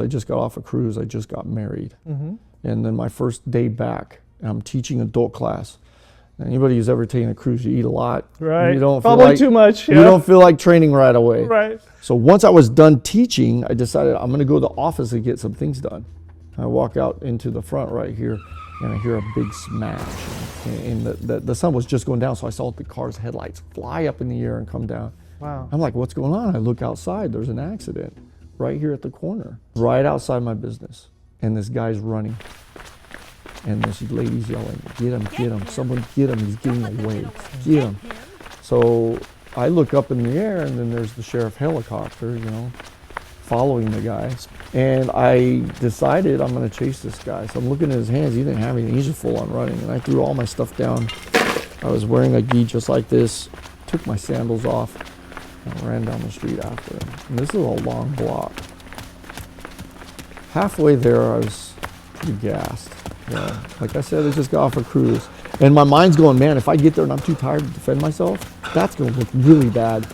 I just got off a cruise. I just got married. And then my first day back, I'm teaching adult class. Anybody who's ever taken a cruise, you eat a lot. Right. You don't Probably feel like, too much. Yeah. You don't feel like training right away. Right. So once I was done teaching, I decided I'm going to go to the office and get some things done. I walk out into the front right here, and I hear a big smash. And the sun was just going down, so I saw the car's headlights fly up in the air and come down. Wow. I'm like, what's going on? I look outside. There's an accident right here at the corner, right outside my business. And this guy's running. And this lady's yelling, get him, someone get him, he's getting away, get him. So I look up in the air, and then there's the sheriff helicopter, following the guy. And I decided I'm gonna chase this guy. So I'm looking at his hands, he didn't have anything, he's just full on running. And I threw all my stuff down. I was wearing a gi just like this, took my sandals off, and ran down the street after him. And this is a long block. Halfway there, I was pretty gassed. Yeah, like I said, I just got off a cruise. And my mind's going, man, if I get there and I'm too tired to defend myself, that's going to look really bad.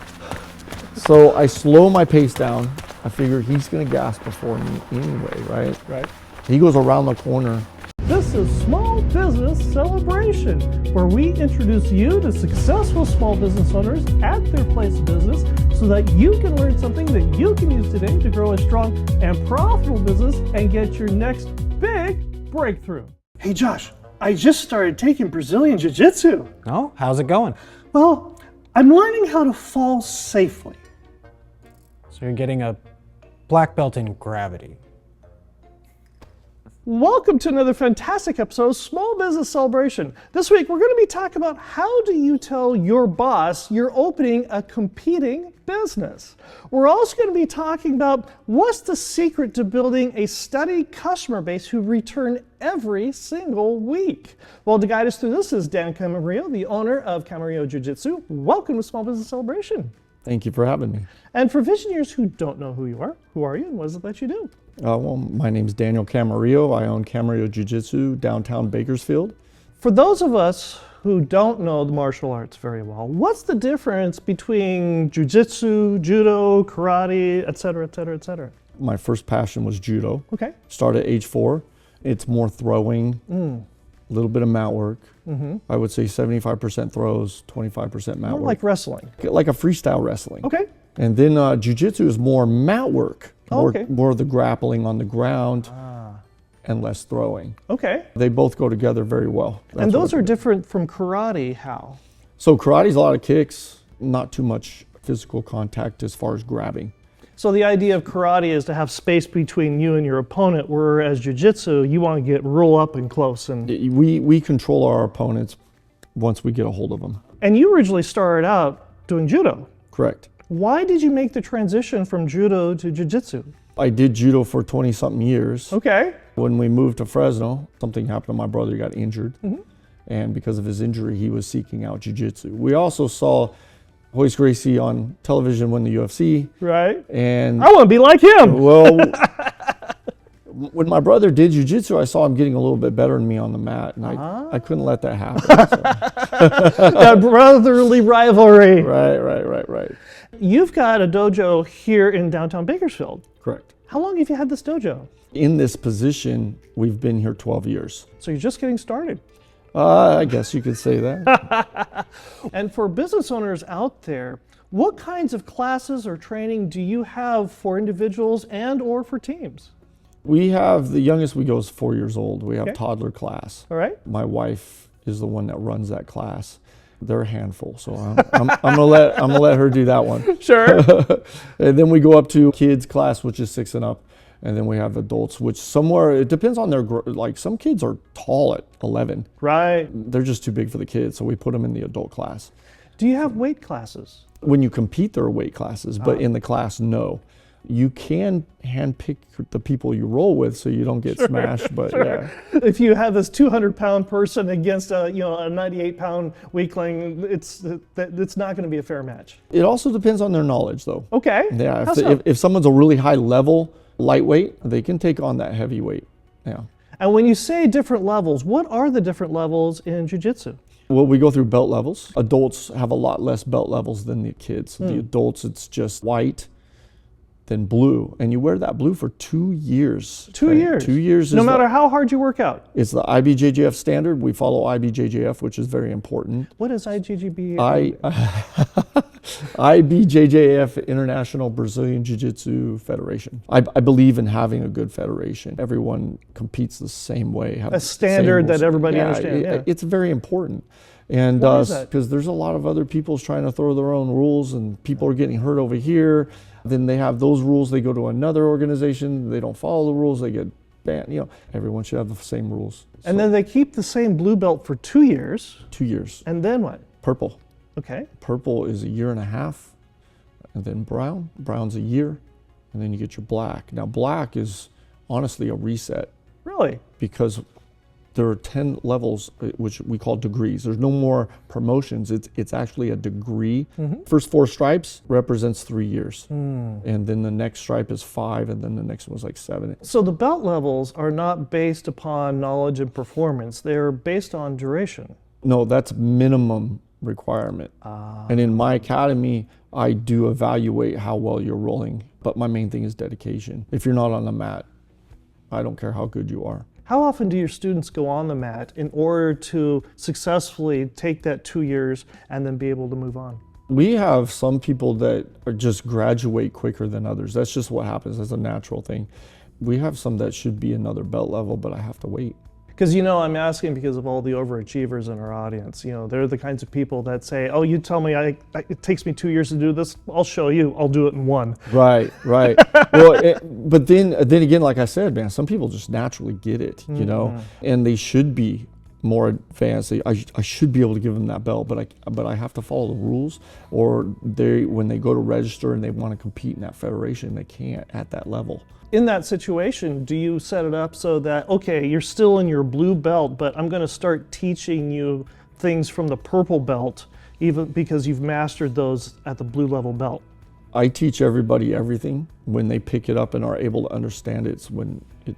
So I slow my pace down. I figure he's going to gas before me anyway, right? Right. He goes around the corner. This is Small Business Celebration, where we introduce you to successful small business owners at their place of business so that you can learn something that you can use today to grow a strong and profitable business and get your next big breakthrough. Hey Josh, I just started taking Brazilian Jiu Jitsu. Oh, how's it going? Well, I'm learning how to fall safely. So you're getting a black belt in gravity. Welcome to another fantastic episode of Small Business Celebration. This week we're going to be talking about how do you tell your boss you're opening a competing business. We're also going to be talking about what's the secret to building a steady customer base who return every single week. Well, to guide us through this is Dan Camarillo, the owner of Camarillo Jiu Jitsu. Welcome to Small Business Celebration. Thank you for having me. And for visionaries who don't know who you are you and what is it that you do? Well, my name's Daniel Camarillo. I own Camarillo Jiu Jitsu, downtown Bakersfield. For those of us who don't know the martial arts very well, what's the difference between jiu-jitsu, judo, karate, et cetera, et cetera, et cetera? My first passion was judo. Okay. Started at age 4. It's more throwing, a little bit of mat work. I would say 75% throws, 25% mat More work. like wrestling. Like a freestyle wrestling. Okay. And then jiu-jitsu is more mat work, more of the grappling on the ground and less throwing. Okay. They both go together very well. And those are different from karate, how? So karate's a lot of kicks, not too much physical contact as far as grabbing. So the idea of karate is to have space between you and your opponent, whereas jiu-jitsu, you want to get real up and close. And We control our opponents once we get a hold of them. And you originally started out doing judo. Correct. Why did you make the transition from judo to jiu-jitsu? I did judo for 20-something years. Okay. When we moved to Fresno, something happened to my brother. He got injured. And because of his injury, he was seeking out jiu-jitsu. We also saw Royce Gracie on television win the UFC. Right. And I want to be like him. Well, when my brother did jiu-jitsu, I saw him getting a little bit better than me on the mat, and I couldn't let that happen. So. That brotherly rivalry. Right. You've got a dojo here in downtown Bakersfield. Correct. How long have you had this dojo? In this position, we've been here 12 years. So you're just getting started. I guess you could say that. And for business owners out there, what kinds of classes or training do you have for individuals and or for teams? We have, the youngest we go is 4 years old. We have toddler class. All right. My wife is the one that runs that class. They're a handful, so I'm gonna let her do that one. Sure. And then we go up to kids class, which is 6 and up, and then we have adults, which somewhere it depends on their like some kids are tall at 11. Right. They're just too big for the kids, so we put them in the adult class. Do you have weight classes? When you compete, there are weight classes, but in the class, no. You can handpick the people you roll with so you don't get smashed, but yeah. If you have this 200-pound person against a 98-pound weakling, it's not going to be a fair match. It also depends on their knowledge, though. Okay. Yeah, if someone's a really high level lightweight, they can take on that heavyweight. Yeah. And when you say different levels, what are the different levels in jiu-jitsu? Well, we go through belt levels. Adults have a lot less belt levels than the kids. The adults, it's just white, then blue. And you wear that blue for 2 years. 2 okay? years? 2 years. No is matter how hard you work out? It's the IBJJF standard. We follow IBJJF, which is very important. What is IGGB? IBJJF, International Brazilian Jiu Jitsu Federation. I believe in having a good federation. Everyone competes the same way. A standard that everybody understands. Yeah. It's very important. And because there's a lot of other people trying to throw their own rules, and people are getting hurt over here. Then they have those rules, they go to another organization, they don't follow the rules, they get banned. You know, everyone should have the same rules. And then they keep the same blue belt for 2 years. 2 years. And then what? Purple. Okay. Purple is 1.5 years, and then brown. Brown's a year, and then you get your black. Now black is honestly a reset. Really? Because there are 10 levels, which we call degrees. There's no more promotions. It's actually a degree. First 4 stripes represents 3 years. And then the next stripe is 5, and then the next one's like 7. So the belt levels are not based upon knowledge and performance. They're based on duration. No, that's minimum requirement. And in my academy, I do evaluate how well you're rolling. But my main thing is dedication. If you're not on the mat, I don't care how good you are. How often do your students go on the mat in order to successfully take that 2 years and then be able to move on? We have some people that are just graduate quicker than others. That's just what happens. That's a natural thing. We have some that should be another belt level, but I have to wait. Because, you know, I'm asking because of all the overachievers in our audience. You know, they're the kinds of people that say, oh, you tell me it takes me 2 years to do this, I'll show you, I'll do it in 1. Right. Well, but then again, like I said, man, some people just naturally get it, you know, and they should be more advanced. I should be able to give them that belt, but I have to follow the rules, or when they go to register and they want to compete in that federation, they can't at that level. In that situation, do you set it up so that, okay, you're still in your blue belt, but I'm going to start teaching you things from the purple belt, even because you've mastered those at the blue level belt? I teach everybody everything. When they pick it up and are able to understand it, it's when it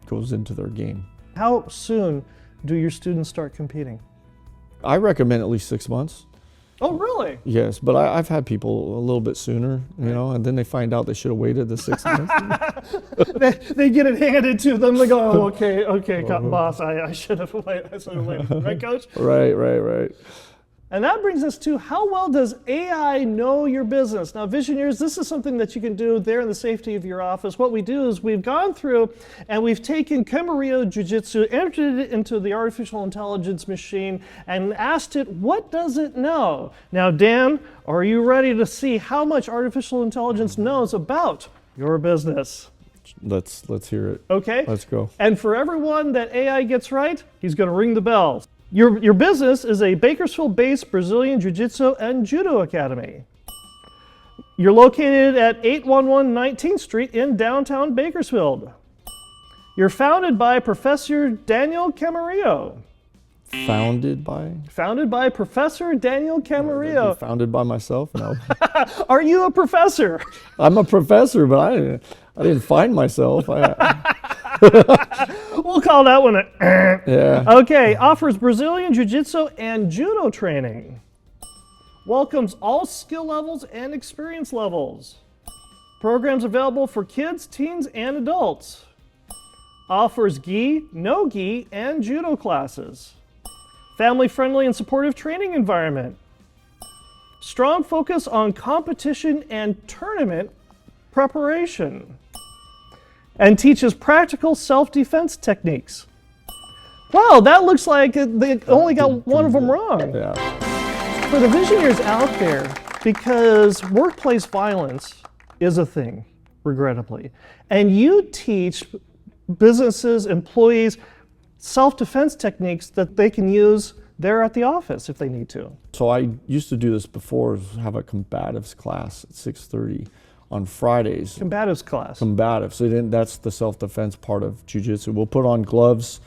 goes into their game. How soon do your students start competing? I recommend at least 6 months. Oh, really? Yes, but I've had people a little bit sooner, you know, and then they find out they should have waited the 6 months. they get it handed to them. They go, oh, okay, boss, I should have waited. Right, Coach? Right. And that brings us to, how well does AI know your business? Now, Visioneers, this is something that you can do there in the safety of your office. What we do is we've gone through and we've taken Camarillo Jiu Jitsu, entered it into the artificial intelligence machine, and asked it, what does it know? Now, Dan, are you ready to see how much artificial intelligence knows about your business? Let's hear it. Okay. Let's go. And for everyone that AI gets right, he's going to ring the bell. Your business is a Bakersfield-based Brazilian Jiu-Jitsu and Judo Academy. You're located at 811 19th Street in downtown Bakersfield. You're founded by Professor Daniel Camarillo. Founded by? Founded by Professor Daniel Camarillo. Founded by myself? No. Are you a professor? I'm a professor, but I didn't find myself. We'll call that one a Yeah. Okay, offers Brazilian Jiu-Jitsu and Judo training. Welcomes all skill levels and experience levels. Programs available for kids, teens, and adults. Offers gi, no gi, and judo classes. Family-friendly and supportive training environment. Strong focus on competition and tournament preparation. And teaches practical self-defense techniques. Wow, that looks like they only got one of them wrong. Yeah. For the Visioneers out there, because workplace violence is a thing, regrettably, and you teach businesses, employees, self-defense techniques that they can use there at the office if they need to. So I used to do this before, have a combatives class at 6:30 on Fridays. Combatives class. Combative. So then that's the self-defense part of jiu-jitsu. We'll put on gloves.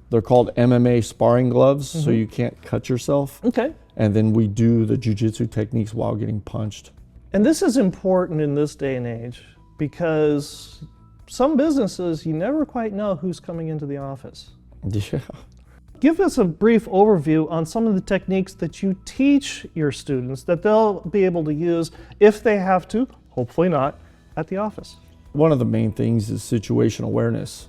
They're called MMA sparring gloves, so you can't cut yourself. Okay. And then we do the jiu-jitsu techniques while getting punched. And this is important in this day and age because some businesses, you never quite know who's coming into the office. Yeah. Give us a brief overview on some of the techniques that you teach your students that they'll be able to use if they have to, hopefully not, at the office? One of the main things is situation awareness.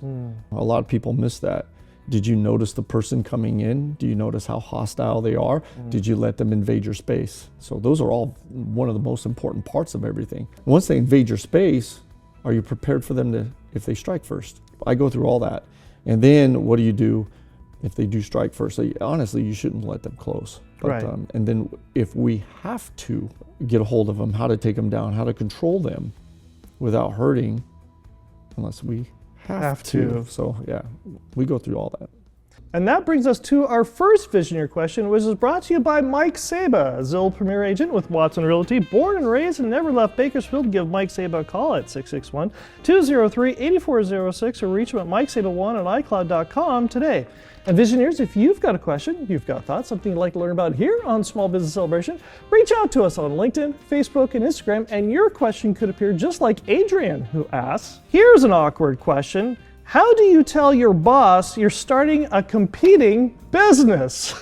A lot of people miss that. Did you notice the person coming in? Do you notice how hostile they are? Did you let them invade your space? So those are all one of the most important parts of everything. Once they invade your space, are you prepared for them to, if they strike first? I go through all that. And then what do you do if they do strike first? So honestly, you shouldn't let them close. But, Right. And then if we have to get a hold of them, how to take them down, how to control them without hurting, unless we have to. So yeah, we go through all that. And that brings us to our first Visioneer question, which is brought to you by Mike Saba, a Zillow Premier Agent with Watson Realty, born and raised and never left Bakersfield. Give Mike Saba a call at 661-203-8406 or reach him at mikesaba1 at iCloud.com today. And Visioneers, if you've got a question, you've got thoughts, something you'd like to learn about here on Small Business Celebration, reach out to us on LinkedIn, Facebook, and Instagram, and your question could appear just like Adrian, who asks, here's an awkward question. How do you tell your boss you're starting a competing business?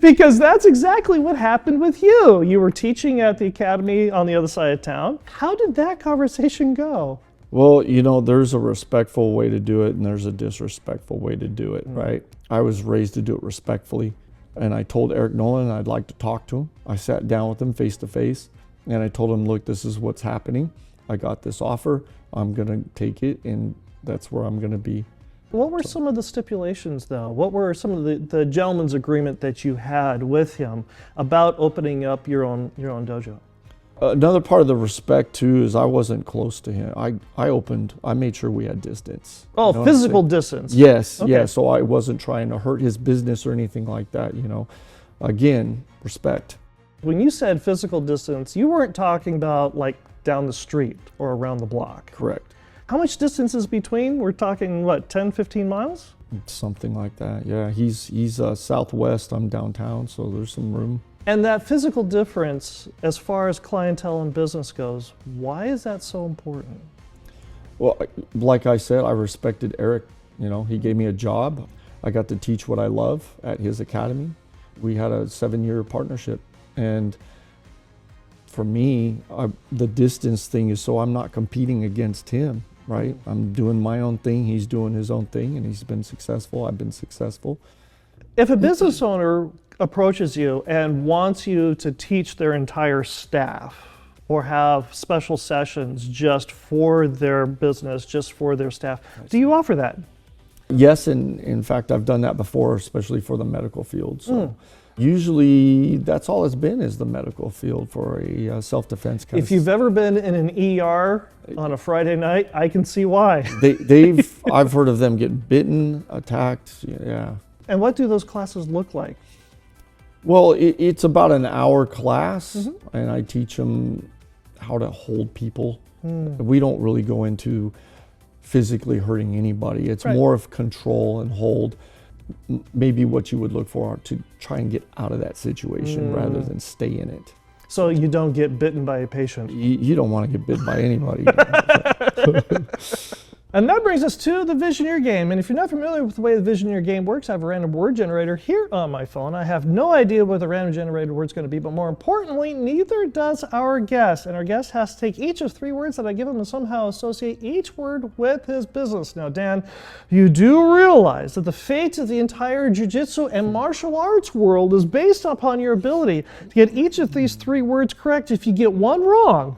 Because that's exactly what happened with you. You were teaching at the academy on the other side of town. How did that conversation go? Well, you know, there's a respectful way to do it and there's a disrespectful way to do it, right? I was raised to do it respectfully. And I told Eric Nolan I'd like to talk to him. I sat down with him face to face and I told him, look, this is what's happening. I got this offer. I'm going to take it and that's where I'm going to be. What were some of the stipulations, though? What were some of the gentleman's agreement that you had with him about opening up your own dojo? Another part of the respect too is I wasn't close to him. I made sure we had distance. Oh, You know what I'm physical saying? distance. Yes, Okay. yeah. So I wasn't trying to hurt his business or anything like that, you know. Again, respect. When you said physical distance, you weren't talking about like down the street or around the block. Correct. How much distance is between? We're talking, what, 10, 15 miles? Something like that. Yeah, he's southwest. I'm downtown, so there's some room. And that physical difference, as far as clientele and business goes, why is that so important? Well, like I said, I respected Eric. You know, he gave me a job. I got to teach what I love at his academy. We had a 7-year partnership. And for me, the distance thing is so I'm not competing against him, right? I'm doing my own thing. He's doing his own thing, and he's been successful. I've been successful. If a business owner approaches you and wants you to teach their entire staff or have special sessions just for their business, just for their staff, do you offer that? Yes, and in fact, I've done that before, especially for the medical field. So usually that's all it's been is the medical field for a self-defense kind If you've ever been in an ER on a Friday night, I can see why. I've heard of them getting bitten, attacked, yeah. And what do those classes look like? Well, it's about an hour class, and I teach them how to hold people. We don't really go into physically hurting anybody. It's Right. more of control and hold. Maybe what you would look for to try and get out of that situation rather than stay in it. So you don't get bitten by a patient. You don't want to get bitten by anybody. And that brings us to the Visioneer game. And if you're not familiar with the way the Visioneer game works, I have a random word generator here on my phone. I have no idea what the random generated word's going to be, but more importantly, neither does our guest. And our guest has to take each of 3 words that I give him and somehow associate each word with his business. Now, Dan, you do realize that the fate of the entire jiu-jitsu and martial arts world is based upon your ability to get each of these 3 words correct. If you get one wrong,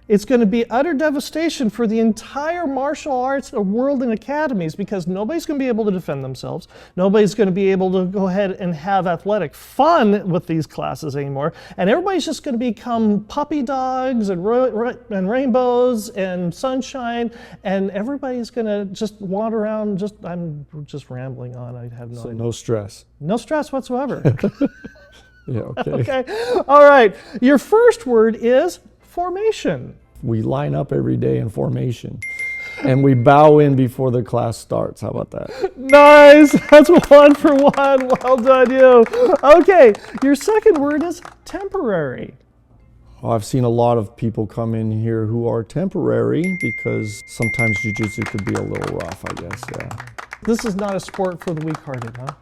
it's going to be utter devastation for the entire martial arts world and academies because nobody's going to be able to defend themselves. Nobody's going to be able to go ahead and have athletic fun with these classes anymore. And everybody's just going to become puppy dogs and rainbows and sunshine. And everybody's going to just wander around. I'm just rambling on. I have no So idea. no stress. No stress whatsoever. Yeah, okay. Okay. All right. Your first word is formation. We line up every day in formation and we bow in before the class starts. How about that? Nice. That's 1 for 1. Well done, you. Okay. Your second word is temporary. Well, I've seen a lot of people come in here who are temporary because sometimes jiu-jitsu could be a little rough, I guess, yeah. This is not a sport for the weak-hearted, huh?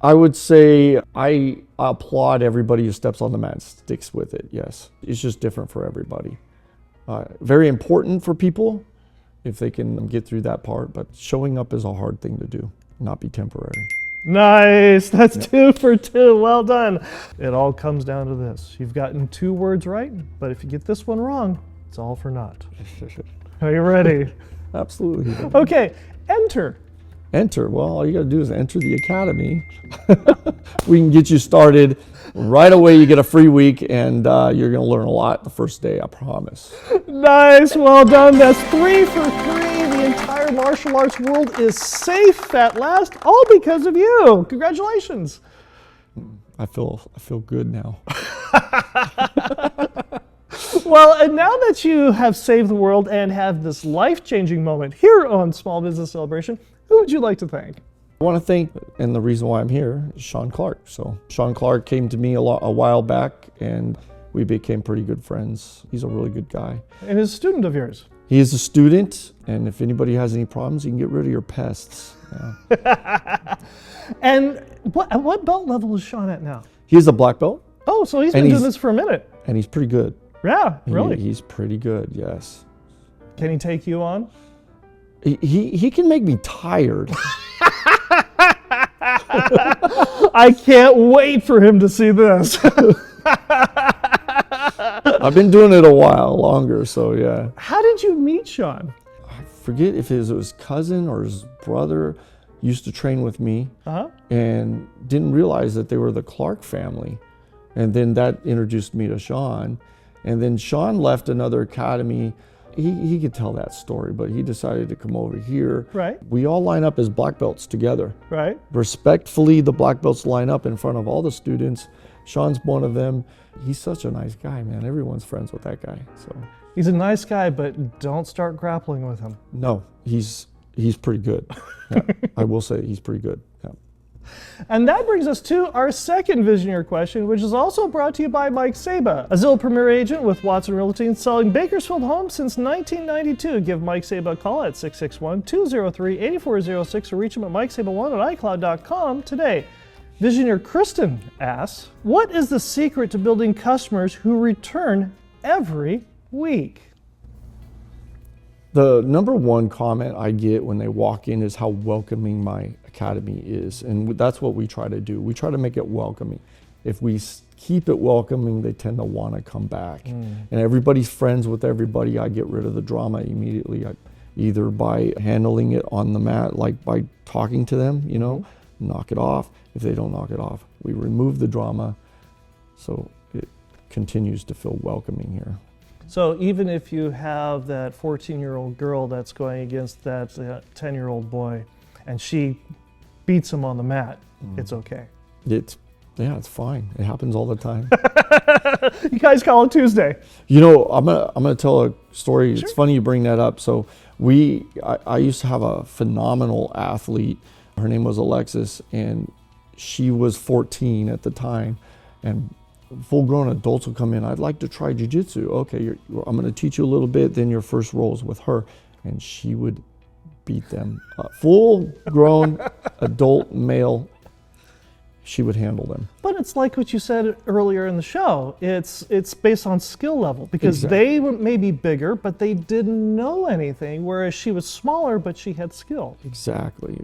I would say I applaud everybody who steps on the mat and sticks with it, yes. It's just different for everybody. Very important for people if they can get through that part, but showing up is a hard thing to do, not be temporary. Nice. That's 2 for 2. Well done. It all comes down to this. You've gotten 2 words right, but if you get this one wrong, it's all for naught. Are you ready? Absolutely. Okay. Enter. Enter. Well, all you got to do is enter the academy. We can get you started right away. You get a free week, and you're going to learn a lot the first day, I promise. Nice. Well done. That's 3 for 3. The entire martial arts world is safe at last, all because of you. Congratulations. I feel good now. Well, and now that you have saved the world and have this life-changing moment here on Small Business Celebration, who would you like to thank? I want to thank, and the reason why I'm here is Sean Clark. So Sean Clark came to me a while back, and we became pretty good friends. He's a really good guy. And is a student of yours. He is a student, and if anybody has any problems, you can get rid of your pests. Yeah. And what belt level is Sean at now? He is a black belt, Oh, so he's been doing this for a minute. and he's pretty good. Yeah, really. He's pretty good, yes. Can he take you on? He can make me tired. I can't wait for him to see this. I've been doing it a while longer, so yeah. How did you meet Sean? I forget if it was his cousin or his brother used to train with me, and didn't realize that they were the Clark family. And then that introduced me to Sean. And then Sean left another academy. He could tell that story, but he decided to come over here. Right. We all line up as black belts together. Right. Respectfully, the black belts line up in front of all the students. Sean's one of them. He's such a nice guy, man. Everyone's friends with that guy. So He's a nice guy, but don't start grappling with him. no, he's pretty good. Yeah, I will say he's pretty good. Yeah. And that brings us to our second Visioneer question, which is also brought to you by Mike Saba, a Zillow Premier agent with Watson Realty and selling Bakersfield homes since 1992. Give Mike Saba a call at 661-203-8406 or reach him at mikesaba1 at iCloud.com today. Visioneer Kristen asks, what is the secret to building customers who return every week? The number one comment I get when they walk in is how welcoming my academy is. And that's what we try to do. We try to make it welcoming. If we keep it welcoming, they tend to want to come back. And everybody's friends with everybody. I get rid of the drama immediately, either by handling it on the mat, like by talking to them, knock it off. If they don't knock it off, we remove the drama. So it continues to feel welcoming here. So even if you have that 14-year-old girl that's going against that 10-year-old boy and she beats him on the mat, it's okay. It's fine. It happens all the time. You guys call it Tuesday. I'm gonna tell a story. Sure. It's funny you bring that up. So I used to have a phenomenal athlete. Her name was Alexis, and she was 14 at the time, and full-grown adults will come in. I'd like to try jiu-jitsu. Okay, I'm going to teach you a little bit. Then your first roll is with her, and she would beat them. Full-grown adult male, she would handle them. But it's like what you said earlier in the show. It's based on skill level because they were maybe bigger, but they didn't know anything, whereas she was smaller, but she had skill. Exactly.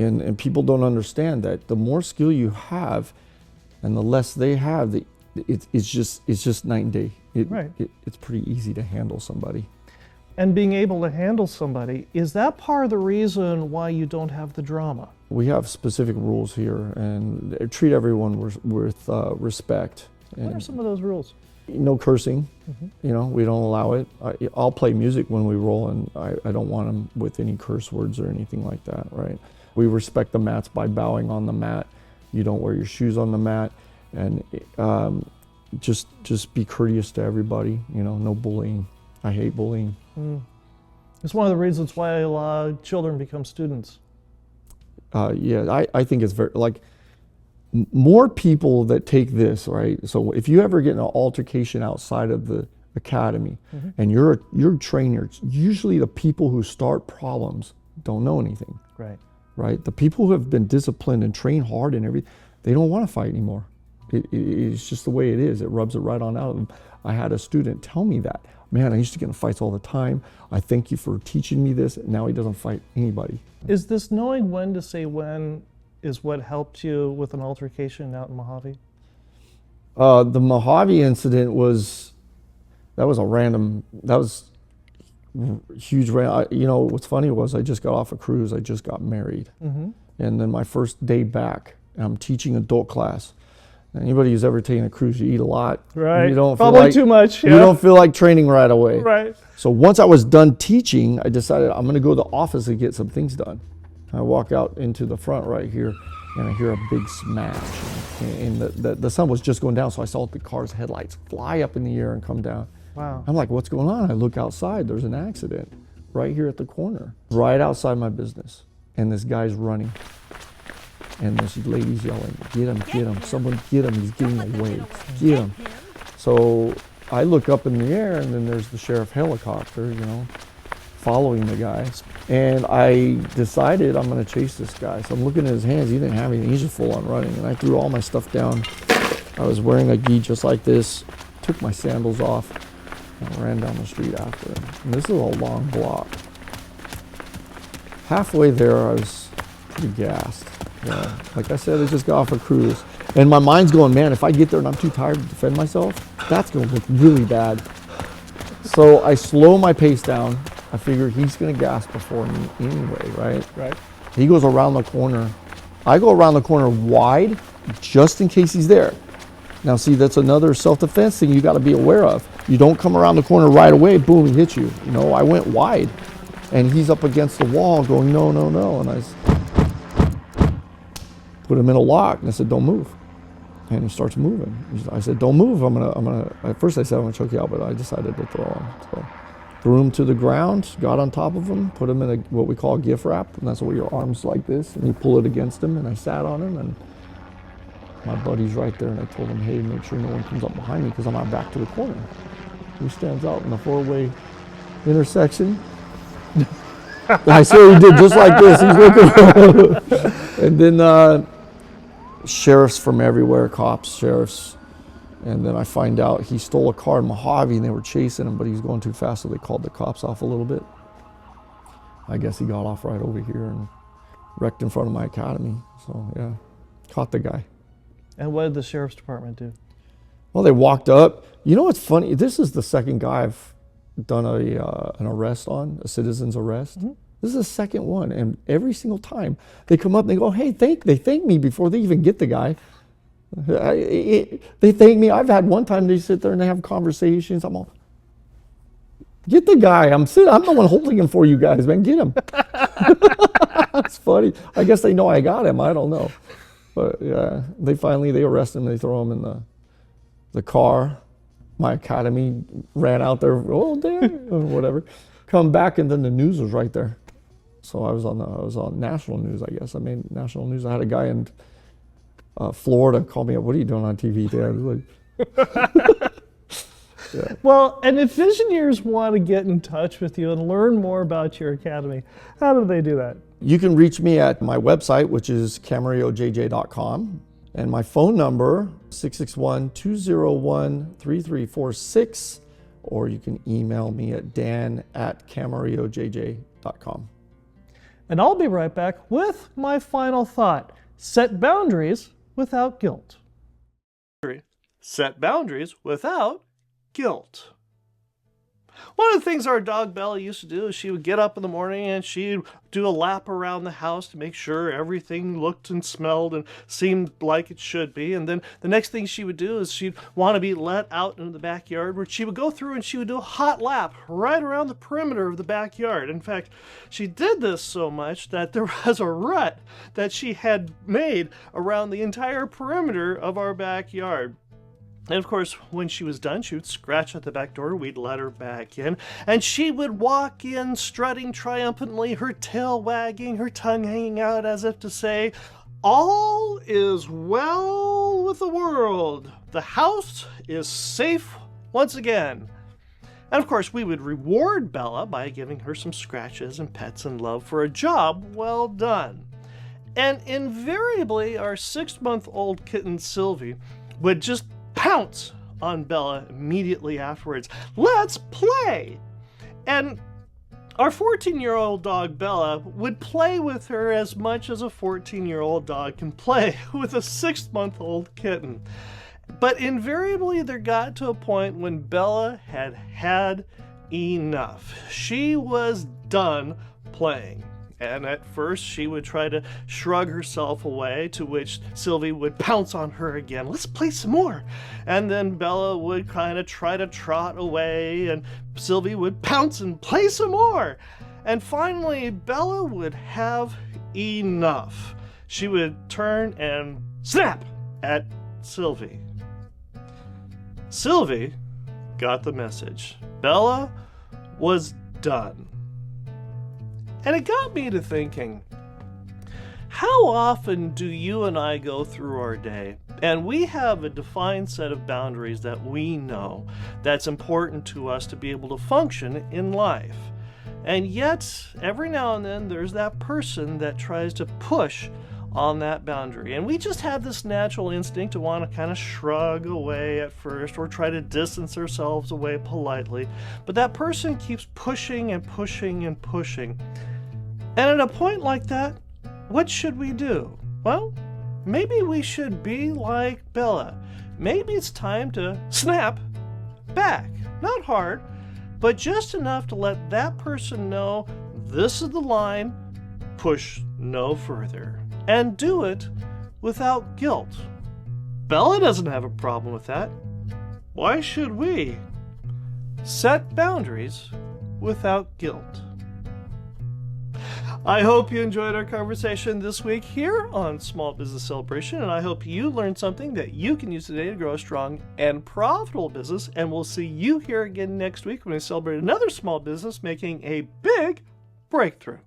And people don't understand that the more skill you have, and the less they have, it's just night and day. It's pretty easy to handle somebody. And being able to handle somebody, is that part of the reason why you don't have the drama? We have specific rules here, and treat everyone with respect. What are some of those rules? No cursing. We don't allow it. I'll play music when we roll, and I don't want them with any curse words or anything like that, right? We respect the mats by bowing on the mat. You don't wear your shoes on the mat, and just be courteous to everybody. No bullying. I hate bullying. It's one of the reasons why a lot of children become students. I think it's very more people that take this, right? So if you ever get in an altercation outside of the academy, and you're a trainer, usually the people who start problems don't know anything. Right? The people who have been disciplined and trained hard and everything, they don't want to fight anymore. It's just the way it is. It rubs it right on out of them. I had a student tell me that. man, I used to get in fights all the time. I thank you for teaching me this. Now he doesn't fight anybody. Is this knowing when to say when is what helped you with an altercation out in Mojave? The Mojave incident was huge. You know, what's funny was I just got off a cruise. I just got married. Mm-hmm. And then my first day back, I'm teaching adult class. Anybody who's ever taken a cruise, you eat a lot. Right. You don't Probably feel like, too much. Yeah. You don't feel like training right away. Right. So once I was done teaching, I decided I'm going to go to the office and get some things done. I walk out into the front right here, and I hear a big smash. And the sun was just going down, so I saw the car's headlights fly up in the air and come down. Wow. I'm like, what's going on? I look outside. There's an accident right here at the corner, right outside my business. And this guy's running. And this lady's yelling, get him, get him, someone get him, he's getting away, get him. So I look up in the air, and then there's the sheriff helicopter, you know, following the guy. And I decided I'm gonna chase this guy. So I'm looking at his hands, he didn't have anything, he's just full on running. And I threw all my stuff down. I was wearing a gi just like this, took my sandals off, and ran down the street after him. And this is a long block. Halfway there, I was pretty gassed. Yeah. Like I said, I just got off a cruise. And my mind's going, man, if I get there and I'm too tired to defend myself, that's going to look really bad. So I slow my pace down. I figure he's going to gas before me anyway, right? Right. He goes around the corner. I go around the corner wide just in case he's there. Now, see, that's another self-defense thing you got to be aware of. You don't come around the corner right away, boom, he hits you. You know, I went wide. And he's up against the wall going, no, no, no. And I put him in a lock, and I said, don't move. And he starts moving. I said, don't move, I'm gonna, at first I said, I'm gonna choke you out, but I decided to throw him. So threw him to the ground, got on top of him, put him in what we call a gift wrap, and that's where your arm's like this, and you pull it against him, and I sat on him, and my buddy's right there, and I told him, hey, make sure no one comes up behind me, because I'm out back to the corner. He stands out in the four-way intersection. I swear he did just like this. He's looking. And then sheriffs from everywhere, cops, sheriffs. And then I find out he stole a car in Mojave, and they were chasing him, but he was going too fast, so they called the cops off a little bit. I guess he got off right over here and wrecked in front of my academy. So yeah, caught the guy. And what did the sheriff's department do? Well, they walked up. You know what's funny? This is the second guy I've done an arrest on, a citizen's arrest. Mm-hmm. This is the second one, and every single time they come up and they go, hey, they thank me before they even get the guy. They thank me. I've had one time they sit there and they have conversations. I'm all, get the guy. I'm the one holding him for you guys, man. Get him. It's funny. I guess they know I got him. I don't know. But yeah, they arrest him. They throw him in the car. My academy ran out there, oh, there, or whatever. Come back, and then the news was right there. So I was on national news, I guess. I made national news. I had a guy in Florida call me up. What are you doing on TV, Dad? I was like, yeah. Well, and if visionaries want to get in touch with you and learn more about your academy, how do they do that? You can reach me at my website, which is CamarilloJJ.com. And my phone number, 661-201-3346, or you can email me at dan@CamarilloJJ.com. And I'll be right back with my final thought. Set boundaries without guilt. Set boundaries without guilt. One of the things our dog Bella used to do is she would get up in the morning and she'd do a lap around the house to make sure everything looked and smelled and seemed like it should be. And then the next thing she would do is she'd want to be let out into the backyard, where she would go through and she would do a hot lap right around the perimeter of the backyard. In fact, she did this so much that there was a rut that she had made around the entire perimeter of our backyard. And of course, when she was done, she would scratch at the back door, we'd let her back in, and she would walk in strutting triumphantly, her tail wagging, her tongue hanging out as if to say, all is well with the world. The house is safe once again. And of course, we would reward Bella by giving her some scratches and pets and love for a job well done. And invariably, our 6-month-old kitten Sylvie would just pounce on Bella immediately afterwards. Let's play! And our 14-year-old dog Bella would play with her as much as a 14-year-old dog can play with a 6-month-old kitten. But invariably there got to a point when Bella had had enough. She was done playing. And at first she would try to shrug herself away, to which Sylvie would pounce on her again. Let's play some more. And then Bella would kind of try to trot away, and Sylvie would pounce and play some more. And finally, Bella would have enough. She would turn and snap at Sylvie. Sylvie got the message. Bella was done. And it got me to thinking, how often do you and I go through our day and we have a defined set of boundaries that we know that's important to us to be able to function in life? And yet, every now and then, there's that person that tries to push on that boundary. And we just have this natural instinct to want to kind of shrug away at first or try to distance ourselves away politely. But that person keeps pushing and pushing and pushing. And at a point like that, what should we do? Well, maybe we should be like Bella. Maybe it's time to snap back. Not hard, but just enough to let that person know this is the line, push no further. And do it without guilt. Bella doesn't have a problem with that. Why should we? Set boundaries without guilt. I hope you enjoyed our conversation this week here on Small Business Celebration, and I hope you learned something that you can use today to grow a strong and profitable business. And we'll see you here again next week when we celebrate another small business making a big breakthrough.